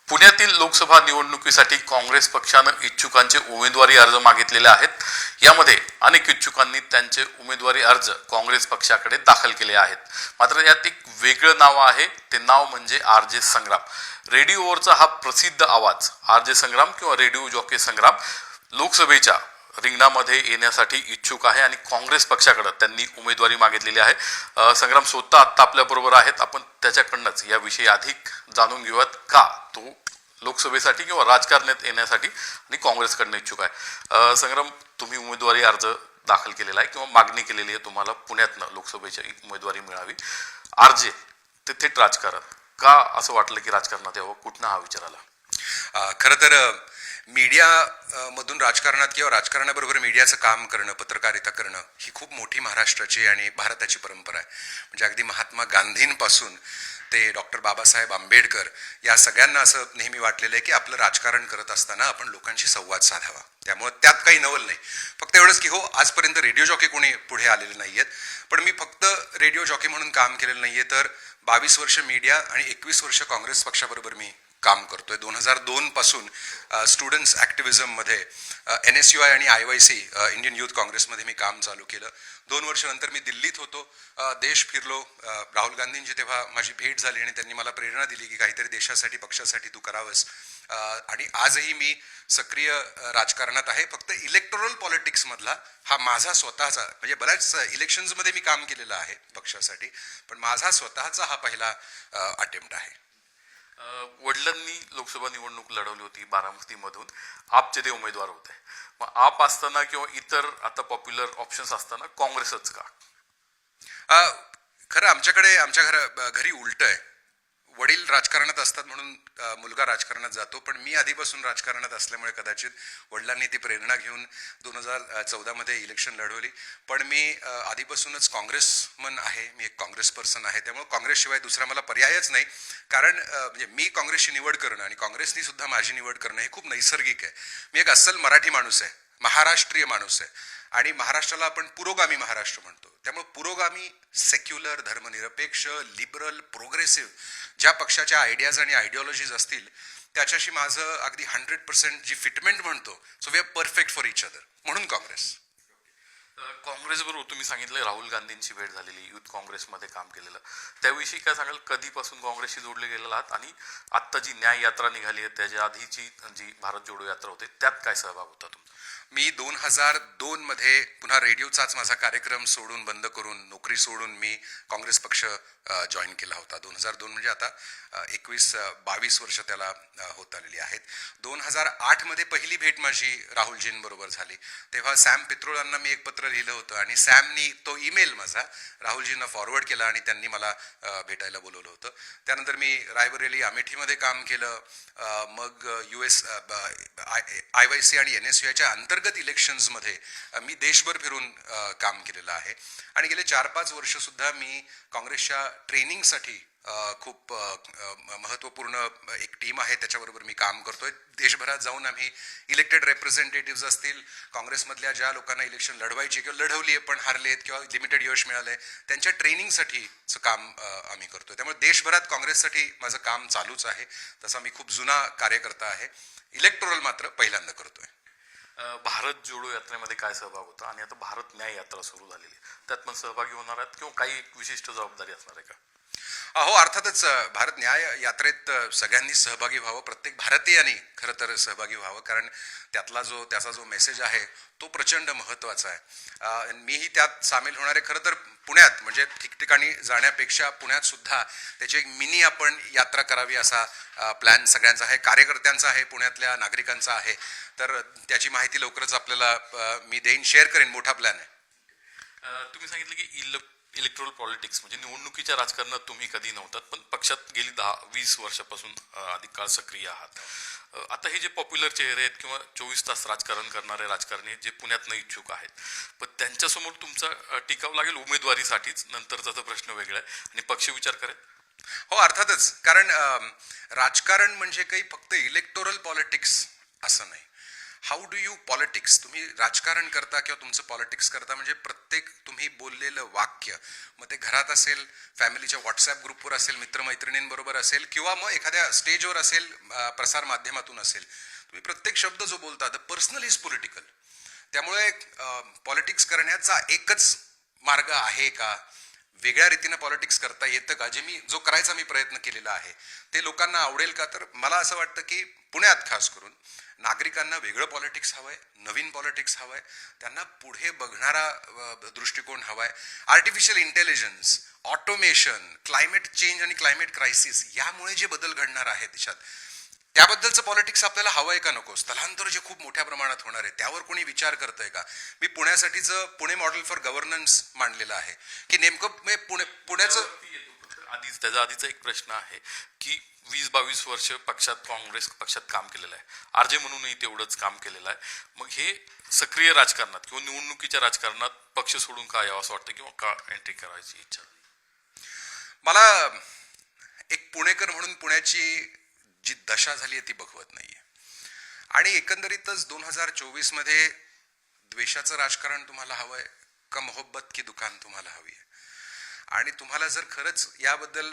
पुण्यातील लोकसभा निवडणुकीसाठी काँग्रेस पक्षानं इच्छुकांचे उमेदवारी अर्ज मागितलेले आहेत. यामध्ये अनेक इच्छुकांनी त्यांचे उमेदवारी अर्ज काँग्रेस पक्षाकडे दाखल केले आहेत. मात्र यात एक वेगळं नाव आहे. ते नाव म्हणजे आर.जे. संग्राम. रेडिओवरचा हा प्रसिद्ध आवाज आर.जे. संग्राम किंवा रेडिओ जॉकी संग्राम लोकसभेच्या रिंगणामध्ये येण्यासाठी इच्छुक आहे आणि काँग्रेस पक्षाकडे त्यांनी उमेदवारी मागितलेली आहे. संग्राम स्वतः आत्ता आपल्याबरोबर आहेत. आपण त्याच्याकडनंच याविषयी अधिक जाणून घेऊयात का तो लोकसभेसाठी किंवा राजकारणात येण्यासाठी आणि काँग्रेसकडनं इच्छुक आहे. संग्राम, तुम्ही उमेदवारी अर्ज दाखल केलेला आहे किंवा मागणी केलेली आहे तुम्हाला पुण्यातनं लोकसभेची उमेदवारी मिळावी. आरजे ते थेट राजकारण का असं वाटलं की राजकारणात यावं? कुठनं हा विचार आला? खरं तर मीडिया मधून राजकारणात किंवा राजकारणाबरोबर मीडियाचं काम करणं, पत्रकारिता करणं ही खूप मोठी महाराष्ट्राची आणि भारताची परंपरा आहे. म्हणजे अगदी महात्मा गांधींपासून ते डॉक्टर बाबासाहेब आंबेडकर या सगळ्यांना असं नेहमी वाटलेलं आहे की आपलं राजकारण करत असताना आपण लोकांशी संवाद साधावा. त्यामुळे त्यात काही नवल नाही. फक्त एवढंच की हो, आजपर्यंत रेडिओ जॉकी कोणी पुढे आलेले नाहीयेत. पण मी फक्त रेडिओ जॉकी म्हणून काम केलेलं नाहीये, तर 22 वर्ष मीडिया आणि 21 वर्ष काँग्रेस पक्षाबरोबर मी काम करतोय. 2002 पासून स्टुडंट्स ॲक्टिव्हिझममध्ये NSUI आणि IYC इंडियन युथ काँग्रेसमध्ये मी काम चालू केलं. 2 वर्ष नंतर मी दिल्लीत होतो, देश फिरलो. राहुल गांधींची तेव्हा माझी भेट झाली आणि त्यांनी मला प्रेरणा दिली की काहीतरी देशासाठी, पक्षासाठी तू करावंस. आणि आजही मी सक्रिय राजकारणात आहे. फक्त इलेक्टोरल पॉलिटिक्समधला हा माझा स्वतःचा, म्हणजे बऱ्याच इलेक्शन्समध्ये मी काम केलेलं आहे पक्षासाठी, पण माझा स्वतःचा हा पहिला अटेम्प्ट आहे. वडिलांनी लोकसभा निवडणूक लढवली होती बारामतीमधून. आपचे ते उमेदवार होते. मग आप असताना किंवा इतर आता पॉप्युलर ऑप्शन्स असताना काँग्रेसच का? खरं आमच्या घरी उलट आहे. वडील राजकारणात असतात म्हणून मुलगा राजकारणात जातो. पण मी आधीपासून राजकारणात असल्यामुळे कदाचित वडिलांनी ती प्रेरणा घेऊन 2014 मध्ये इलेक्शन लढवली. पण मी आधीपासूनच काँग्रेसमन आहे. मी एक काँग्रेस पर्सन आहे. त्यामुळे काँग्रेसशिवाय दुसरा मला पर्यायच नाही. कारण म्हणजे मी काँग्रेसची निवड करणं आणि काँग्रेसनी सुद्धा माझी निवड करणं हे खूप नैसर्गिक आहे. मी एक अस्सल मराठी माणूस आहे, महाराष्ट्रीय माणूस आहे आणि महाराष्ट्राला आपण पुरोगामी महाराष्ट्र म्हणतो. त्यामुळे पुरोगामी, सेक्युलर, धर्मनिरपेक्ष, लिबरल, प्रोग्रेसिव्ह ज्या पक्षाच्या आयडियाज आणि आयडिओलॉजीज असतील त्याच्याशी माझं अगदी 100% जी फिटमेंट म्हणतो, so we are perfect for each other, म्हणून काँग्रेस. काँग्रेसबरोबर तुम्ही सांगितलं राहुल गांधींची भेट झालेली, युथ काँग्रेसमध्ये काम केलेलं, त्याविषयी काय सांगाल? कधीपासून काँग्रेसशी जोडले गेलेला आहात आणि आत्ता जी न्याय यात्रा निघाली आहे त्याच्या आधीची जी भारत जोडो यात्रा होते त्यात काय सहभाग होता तुमचा? मी 2002 मध्ये पुन्हा रेडिओचाच माझा कार्यक्रम सोडून, बंद करून, नोकरी सोडून मी काँग्रेस पक्ष जॉईन केला होता. 2002 म्हणजे आता 22 वर्ष त्याला होत आलेली आहेत. 2008 मध्ये पहिली भेट माझी राहुलजींबरोबर झाली. तेव्हा सॅम पित्रोळांना मी एक पत्र लिहिलं होतं आणि सॅमनी तो ईमेल माझा राहुलजींना फॉरवर्ड केला आणि त्यांनी मला भेटायला बोलवलं होतं. त्यानंतर मी रायबरेली, अमेठीमध्ये काम केलं. मग US IYC आणि NSUIच्या अंतर्गत इलेक्शन्समध्ये मी देशभर फिरून काम केलेलं आहे. आणि गेले 4-5 वर्ष सुद्धा मी काँग्रेसच्या ट्रेनिंगसाठी खूप महत्त्वपूर्ण एक टीम आहे त्याच्याबरोबर मी काम करतोय. देशभरात जाऊन आम्ही इलेक्टेड रेप्रेझेंटेटिव्ह असतील, काँग्रेसमधल्या ज्या लोकांना इलेक्शन लढवायची किंवा लढवली आहे पण हारलेत किंवा लिमिटेड यश मिळालंय, त्यांच्या ट्रेनिंगसाठीचं काम आम्ही करतोय. त्यामुळे देशभरात काँग्रेससाठी माझं काम चालूच आहे. तसा मी खूप जुना कार्यकर्ता आहे. इलेक्टोरल मात्र पहिल्यांदा करतोय. भारत जोडो यात्रेमध्ये काय सहभाग होता आणि आता भारत न्याय यात्रा सुरू झालेली आहे, त्यात पण सहभागी होणार आहेत किंवा काही विशिष्ट जबाबदारी असणार आहे का? हो, अर्थातच भारत न्याय यात्रेत सगळ्यांनी सहभागी व्हावं. प्रत्येक भारतीयांनी खरं तर सहभागी व्हावं, कारण त्याचा जो मेसेज आहे तो प्रचंड महत्त्वाचा आहे. मीही त्यात सामील होणारे. खरं तर पुण्यात, म्हणजे ठिकठिकाणी जाण्यापेक्षा पुण्यात सुद्धा त्याची एक मिनी आपण यात्रा करावी असा प्लॅन सगळ्यांचा आहे, कार्यकर्त्यांचा आहे, पुण्यातल्या नागरिकांचा आहे. तर त्याची माहिती लवकरच आपल्याला मी देईन, शेअर करेन. मोठा प्लॅन आहे. तुम्ही सांगितलं की इलेक्ट्रोल पॉलिटिक्स म्हणजे निवडणुकीच्या राजकारणात तुम्ही कधी नव्हतात, पण पक्षात गेली 10-20 वर्षापासून अधिक काळ सक्रिय आहात. आता हे जे पॉप्युलर चेहरे आहेत किंवा 24 तास राजकारण करणारे राजकारणी जे पुण्यातनं इच्छुक आहेत, पण त्यांच्यासमोर तुमचा टिकाव लागेल उमेदवारीसाठीच? नंतरचा तर प्रश्न वेगळा आहे आणि पक्ष विचार करेल. हो, अर्थातच. कारण राजकारण म्हणजे काही फक्त इलेक्टोरल पॉलिटिक्स असं नाही. हाऊ डू यू पॉलिटिक्स, तुम्ही राजकारण करता किंवा तुमचं पॉलिटिक्स करता म्हणजे प्रत्येक तुम्ही बोललेलं वाक्य, मग ते घरात असेल, फॅमिलीच्या व्हॉट्सॲप ग्रुपवर असेल, मित्रमैत्रिणींबरोबर असेल किंवा मग एखाद्या स्टेजवर असेल, प्रसार माध्यमातून असेल, तुम्ही प्रत्येक शब्द जो बोलता द पर्सनल इज पॉलिटिकल. त्यामुळे पॉलिटिक्स करण्याचा एकच मार्ग आहे का, वेगळ्या रीतीनं पॉलिटिक्स करता येतं का, जो करायचा मी प्रयत्न केलेला आहे ते लोकांना आवडेल का? तर मला असं वाटतं की पुण्यात खास करून नागरिकांना वेगळं पॉलिटिक्स हवंय, नवीन पॉलिटिक्स हवंय, त्यांना पुढे बघणारा दृष्टिकोन हवाय. Artificial intelligence, automation, climate change आणि क्लायमेट क्रायसिस यामुळे जे बदल घडणार आहे देशात, त्याबद्दलचं पॉलिटिक्स आपल्याला हवंय का नको? स्थलांतर जे खूप मोठ्या प्रमाणात होणार आहे त्यावर कोणी विचार करतंय का? मी पुण्यासाठीचं पुणे मॉडेल फॉर गव्हर्नन्स मांडलेलं आहे की नेमकं पुण्याचं त्याचा आधीचा एक प्रश्न आहे की 20-22 वर्ष काँग्रेस पक्षात काम केलेलं आहे, आरजे म्हणूनही तेवढंच काम केलेलं आहे. मग हे सक्रिय राजकारणात किंवा निवडणुकीच्या राजकारणात पक्ष सोडून का यावं असं वाटतं किंवा का एंट्री करायची इच्छा? मला एक पुणेकर म्हणून पुण्याची जी दशा झाली आहे ती बघवत नाहीये. आणि एकंदरीतच 2024 मध्ये द्वेषाचं राजकारण तुम्हाला हवंय का मोहब्बत की दुकान तुम्हाला हवी आहे? आणि तुम्हाला जर खरंच याबद्दल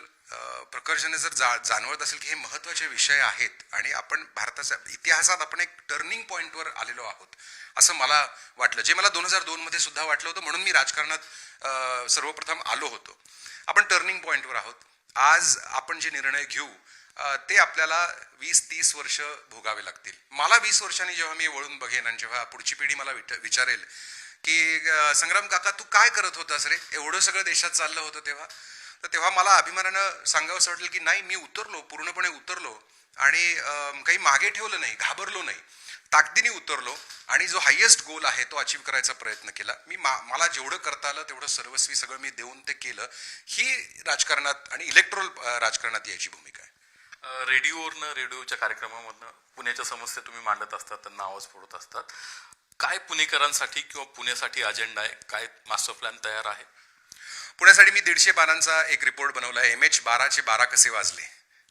प्रकर्षाने जर जाणवत असेल की हे महत्वाचे विषय आहेत आणि आपण भारताच्या इतिहासात आपण एक टर्निंग पॉइंटवर आलेलो आहोत असं मला वाटलं, जे मला 2002 मध्ये सुद्धा वाटलं होतं, म्हणून मी राजकारणात सर्वप्रथम आलो होतो. आपण टर्निंग पॉइंटवर आहोत. आज आपण जे निर्णय घेऊ ते आपल्याला 20-30 वर्ष भोगावे लागतील. मला 20 वर्षांनी जेव्हा मी वळून बघेन आणि जेव्हा पुढची पिढी मला विचारेल की संग्राम काका तू काय करत होतास रे, एवढं सगळं देशात चाललं होतं तेव्हा मला अभिमानानं सांगावंसं वाटेल की नाही, मी उतरलो, पूर्णपणे उतरलो आणि काही मागे ठेवलं नाही, घाबरलो नाही, ताकदीने उतरलो आणि जो हायेस्ट गोल आहे तो अचीव्ह करायचा प्रयत्न केला. मला जेवढं करता आलं तेवढं सर्वस्वी सगळं मी देऊन ते केलं. ही राजकारणात आणि इलेक्ट्रोल राजकारणात याची भूमिका आहे. रेडिओच्या कार्यक्रमामधनं पुण्याच्या समस्या तुम्ही मांडत असतात, त्यांना आवाज फोडत असतात. काय पुणेकरांसाठी किंवा पुण्यासाठी अजेंडा आहे, काय मास्टर प्लॅन तयार आहे? पुण्यासाठी मी 150 पानांचा एक रिपोर्ट बनवला आहे, MH12 चे 12 कसे वाजले.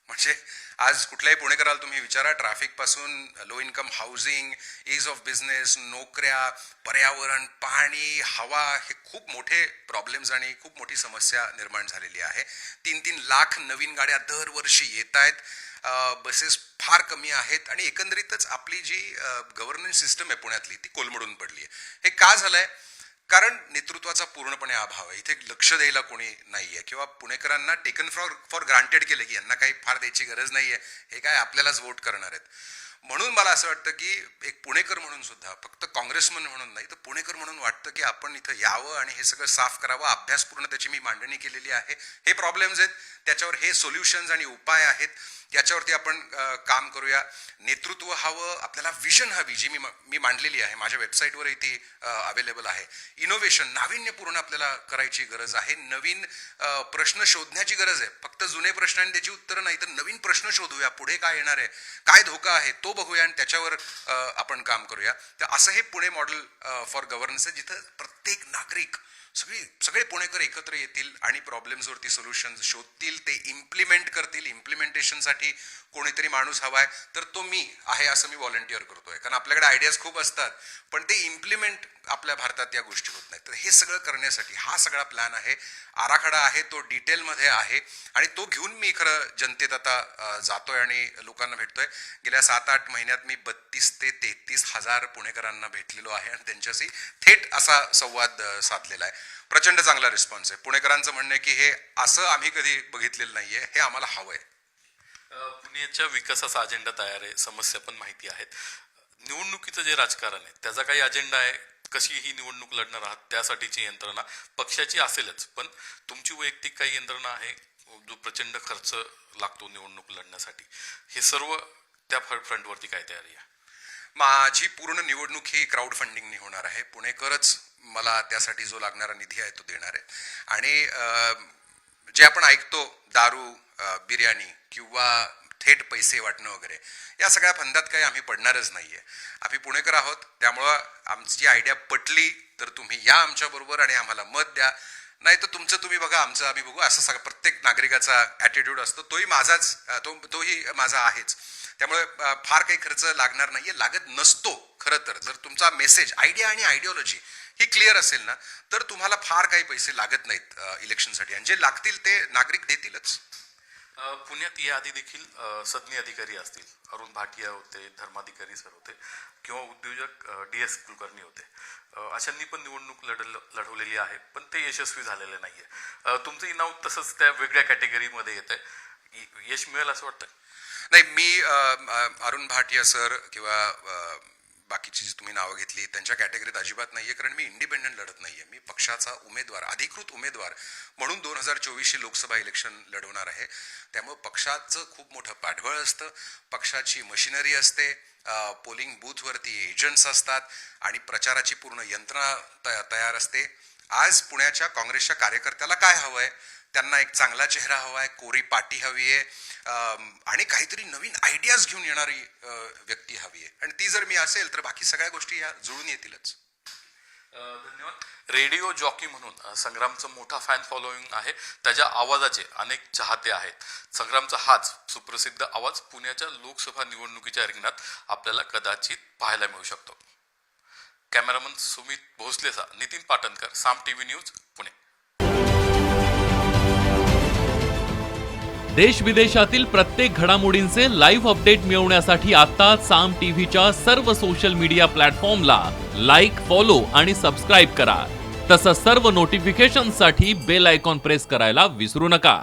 म्हणजे आज कुठल्याही पुणेकराला तुम्ही विचारा, ट्रॅफिक पासून low income housing, is of business, नोकऱ्या, पर्यावरण, पाणी, हवा, हे खूप मोठे प्रॉब्लेम्स आणि खूप मोठी समस्या निर्माण झालेली आहे. 3-3 लाख नवीन गाड्या दरवर्षी येत आहेत, बसेस फार कमी आहेत आणि एकंदरीतच आपली जी गव्हर्नन्स सिस्टम आहे पुण्यातली ती कोलमडून पडली आहे. हे का झालंय? कारण नेतृत्वाचा पूर्णपणे अभाव आहे. इथे लक्ष द्यायला कोणी नाहीये किंवा पुणेकरांना टेकन फॉर ग्रांटेड केले की यांना काही फार द्यायची गरज नाहीये, हे काय आपल्यालाच वोट करणार आहेत. म्हणून मला असं वाटतं की एक पुणेकर म्हणून सुद्धा, फक्त काँग्रेसमन म्हणून नाही तर पुणेकर म्हणून वाटतं की आपण इथं यावं आणि हे सगळं साफ करावं. अभ्यासपूर्ण त्याची मी मांडणी केलेली आहे. हे प्रॉब्लेम्स आहेत, त्याच्यावर हे सोल्युशन्स आणि उपाय आहेत, याच्यावरती आपण काम करूया. नेतृत्व हवं आपल्याला, विजन हवी जी मी मांडलेली आहे, माझ्या वेबसाईटवरही ती अवेलेबल आहे. इनोव्हेशन, नाविन्यपूर्ण आपल्याला करायची गरज आहे. नवीन प्रश्न शोधण्याची गरज आहे. फक्त जुने प्रश्न आणि त्याची उत्तरं नाही तर नवीन प्रश्न शोधूया. पुढे काय येणार आहे, काय धोका आहे तो बघूया आणि त्याच्यावर आपण काम करूया. तर असं हे पुणे मॉडेल फॉर गव्हर्नन्स आहे, जिथं प्रत्येक नागरिक, सगळे पुणेकर एकत्र येतील आणि प्रॉब्लेम्सवरती सोल्युशन शोधतील, ते इम्प्लिमेंट करतील. इम्प्लिमेंटेशनसाठी कोणीतरी माणूस हवाय, तर तो मी आहे असं मी व्हॉलंटिअर करतोय. कारण आपल्याकडे आयडियाज खूप असतात पण ते इम्प्लिमेंट आपल्या भारतात या गोष्टी होत नाहीत. तर हे सगळं करण्यासाठी हा सगळा प्लॅन आहे, आराखडा आहे, तो डिटेलमध्ये आहे आणि तो घेऊन मी खरं जनतेत आता जातोय आणि लोकांना भेटतोय. गेल्या 7-8 महिन्यात मी 32 ते 33 हजार पुणेकरांना भेटलेलो आहे आणि त्यांच्याशी थेट असा संवाद साधलेला आहे. प्रचंड चांगला रिस्पॉन्स आहे. पुणेकरांचं म्हणणं आहे की हे असं आम्ही कधी बघितलेलं नाहीये, हे आम्हाला हवंय. पुण्याच्या विकासाचा अजेंडा तयार आहे, समस्या पण माहिती आहेत. निवडणुकीचं जे राजकारण आहे त्याचा काही अजेंडा आहे? कशी ही निवडणूक लढणार आहात त्यासाठीची यंत्रणा पक्षाची असेलच, पण तुमची वैयक्तिक काही यंत्रणा आहे जो प्रचंड खर्च लागतो निवडणूक लढण्यासाठी, हे सर्व त्या फ्रंटवरती काय तयारी आहे? माझी पूर्ण निवडणूक ही क्राऊड फंडिंगने होणार आहे. पुणेकरच मला त्यासाठी जो लागणारा निधी आहे तो देणार आहे. आणि जे आपण ऐकतो दारू, बिर्याणी किंवा थेट पैसे वाटणं वगैरे, या सगळ्या फंदात काही आम्ही पडणारच नाहीये. आम्ही पुणेकर आहोत, त्यामुळं आमची आयडिया पटली तर तुम्ही या आमच्या बरोबर आणि आम्हाला मत द्या, नाही तर तुमचं तुम्ही बघा, आमचं आम्ही बघू. असं प्रत्येक नागरिकाचा ॲटिट्यूड असतो, तोही माझा आहेच. त्यामुळे फार काही खर्च लागणार नाहीये, लागत नसतो. खरं तर जर तुमचा मेसेज, आयडिया आणि आयडिओलॉजी ही क्लिअर असेल ना, तर तुम्हाला फार काही पैसे लागत नाहीत इलेक्शनसाठी, आणि जे लागतील ते नागरिक देतीलच. पुण्यात याआधी देखील सदनी अधिकारी असतील, अरुण भाटिया होते, धर्माधिकारी सर होते किंवा उद्योजक DS कुलकर्णी होते. अशांनी पण निवडणूक लढवलेली आहे, पण ते यशस्वी झालेले नाहीये. तुमचंही नाव तसंच त्या वेगळ्या कॅटेगरीमध्ये येत आहे. यश मिळेल असं वाटतं? नाही, मी अरुण भाटिया सर किंवा बाकीची जी तुम्ही नावं घेतली त्यांच्या कॅटेगरीत अजिबात नाहीये, कारण मी इंडिपेंडंट लढत नाहीये. मी पक्षाचा उमेदवार, अधिकृत उमेदवार म्हणून 2024 लोकसभा इलेक्शन लढवणार आहे. त्यामुळे पक्षाचं खूप मोठं पाठबळ असतं, पक्षाची मशिनरी असते, पोलिंग बूथवरती एजंट्स असतात आणि प्रचाराची पूर्ण यंत्रणा तयार असते. आज पुण्याच्या काँग्रेसच्या कार्यकर्त्याला काय हवंय? त्यांना एक चांगला चेहरा हवाय, कोरी पाटी हवी आहे, आणि काहीतरी नवीन आयडियाज घेऊन येणारी व्यक्ती हवी आहे. आणि ती जर मी असेल तर बाकी सगळ्या गोष्टी या जुळून येतीलच. धन्यवाद. रेडिओ जॉकी म्हणून संग्रामचं मोठा फॅन फॉलोईंग आहे, त्याच्या आवाजाचे अनेक चाहते आहेत. संग्रामचा हाच सुप्रसिद्ध आवाज पुण्याच्या लोकसभा निवडणुकीच्या रिंगणात आपल्याला कदाचित पाहायला मिळू शकतो. कॅमेरामन सुमित भोसलेचा नितीन पाटणकर, साम TV न्यूज, पुणे. देश विदेशातील प्रत्येक घडामोडींचे लाईव्ह अपडेट मिळवण्यासाठी आता साम टीव्हीच्या सर्व सोशल मीडिया प्लॅटफॉर्मला लाईक, फॉलो आणि सबस्क्राईब करा. तसंच सर्व नोटिफिकेशनसाठी बेल आयकॉन प्रेस करायला विसरू नका.